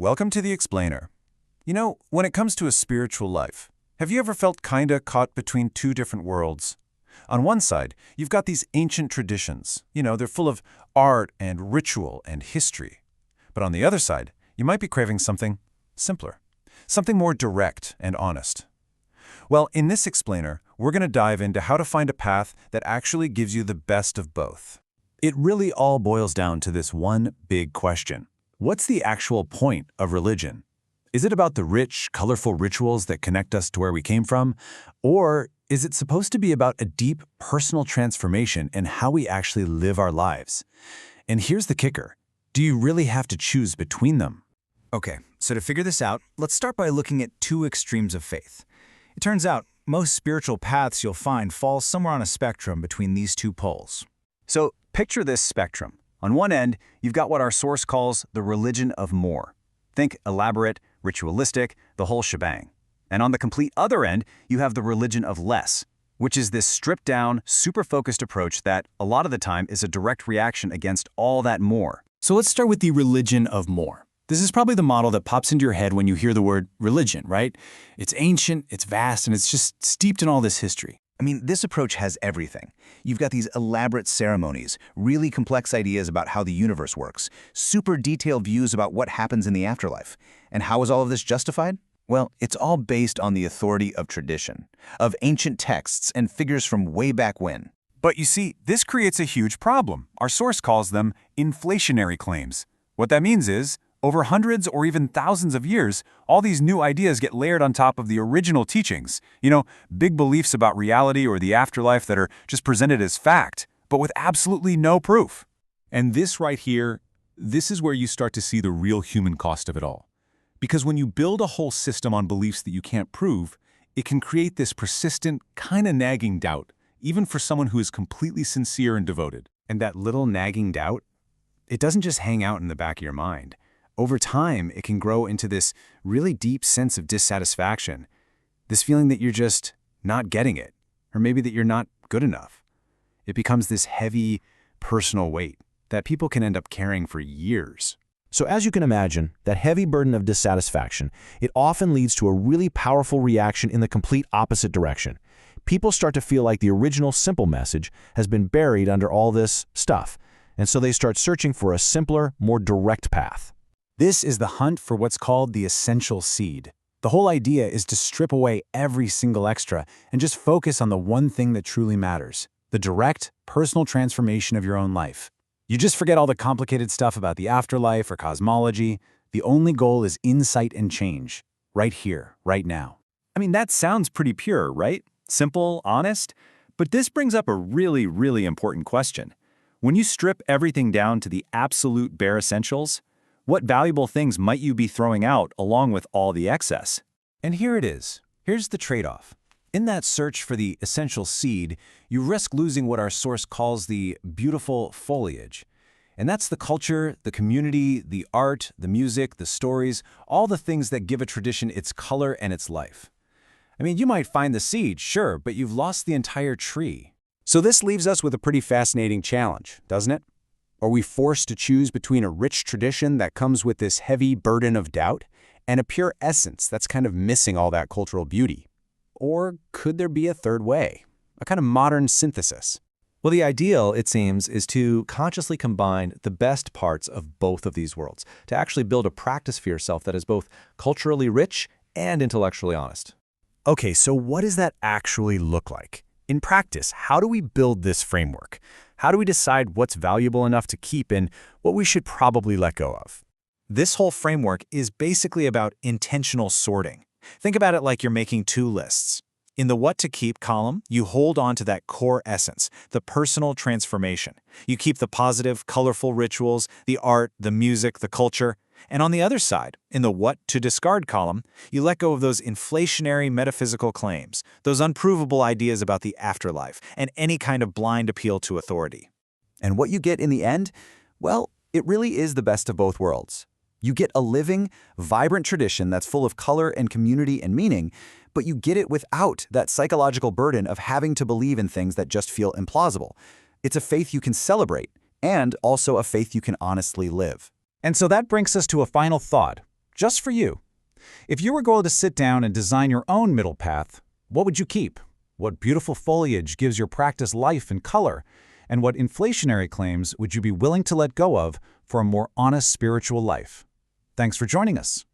Welcome to the Explainer. You know, when it comes to a spiritual life, have you ever felt kinda caught between two different worlds? On one side, you've got these ancient traditions. They're full of art and ritual and history. But on the other side, you might be craving something simpler, something more direct and honest. Well, in this Explainer, we're going to dive into how to find a path that actually gives you the best of both. It really all boils down to this one big question. What's the actual point of religion? Is it about the rich, colorful rituals that connect us to where we came from? Or is it supposed to be about a deep personal transformation in how we actually live our lives? And here's the kicker. Do you really have to choose between them? Okay, so to figure this out, let's start by looking at two extremes of faith. It turns out most spiritual paths you'll find fall somewhere on a spectrum between these two poles. So picture this spectrum. On one end, you've got what our source calls the religion of more. Think elaborate, ritualistic, the whole shebang. And on the complete other end, you have the religion of less, which is this stripped-down, super-focused approach that, a lot of the time, is a direct reaction against all that more. So let's start with the religion of more. This is probably the model that pops into your head when you hear the word religion, right? It's ancient, it's vast, and it's just steeped in all this history. I mean, this approach has everything. You've got these elaborate ceremonies, really complex ideas about how the universe works, super detailed views about what happens in the afterlife. And how is all of this justified? Well, it's all based on the authority of tradition, of ancient texts and figures from way back when. But you see, this creates a huge problem. Our source calls them inflationary claims. What that means is, over hundreds or even thousands of years, all these new ideas get layered on top of the original teachings. Big beliefs about reality or the afterlife that are just presented as fact, but with absolutely no proof. And this right here, this is where you start to see the real human cost of it all. Because when you build a whole system on beliefs that you can't prove, it can create this persistent, kind of nagging doubt, even for someone who is completely sincere and devoted. And that little nagging doubt, it doesn't just hang out in the back of your mind. Over time, it can grow into this really deep sense of dissatisfaction, this feeling that you're just not getting it, or maybe that you're not good enough. It becomes this heavy, personal weight that people can end up carrying for years. So as you can imagine, that heavy burden of dissatisfaction, it often leads to a really powerful reaction in the complete opposite direction. People start to feel like the original simple message has been buried under all this stuff, and so they start searching for a simpler, more direct path. This is the hunt for what's called the essential seed. The whole idea is to strip away every single extra and just focus on the one thing that truly matters, the direct, personal transformation of your own life. You just forget all the complicated stuff about the afterlife or cosmology. The only goal is insight and change, right here, right now. I mean, that sounds pretty pure, right? Simple, honest? But this brings up a really, really important question. When you strip everything down to the absolute bare essentials, what valuable things might you be throwing out along with all the excess? And here it is. Here's the trade-off. In that search for the essential seed, you risk losing what our source calls the beautiful foliage. And that's the culture, the community, the art, the music, the stories, all the things that give a tradition its color and its life. I mean, you might find the seed, sure, but you've lost the entire tree. So this leaves us with a pretty fascinating challenge, doesn't it? Are we forced to choose between a rich tradition that comes with this heavy burden of doubt and a pure essence that's kind of missing all that cultural beauty? Or could there be a third way, a kind of modern synthesis? Well, the ideal, it seems, is to consciously combine the best parts of both of these worlds, to actually build a practice for yourself that is both culturally rich and intellectually honest. Okay, so what does that actually look like? In practice, how do we build this framework? How do we decide what's valuable enough to keep and what we should probably let go of? This whole framework is basically about intentional sorting. Think about it like you're making two lists. In the what to keep column, you hold on to that core essence, the personal transformation. You keep the positive, colorful rituals, the art, the music, the culture. And on the other side, in the what to discard column, you let go of those inflationary metaphysical claims, those unprovable ideas about the afterlife, and any kind of blind appeal to authority. And what you get in the end? Well, it really is the best of both worlds. You get a living, vibrant tradition that's full of color and community and meaning, but you get it without that psychological burden of having to believe in things that just feel implausible. It's a faith you can celebrate, and also a faith you can honestly live. And so that brings us to a final thought. just for you. If you were going to sit down and design your own middle path, what would you keep? What beautiful foliage gives your practice life and color? And what inflationary claims would you be willing to let go of for a more honest spiritual life? Thanks for joining us.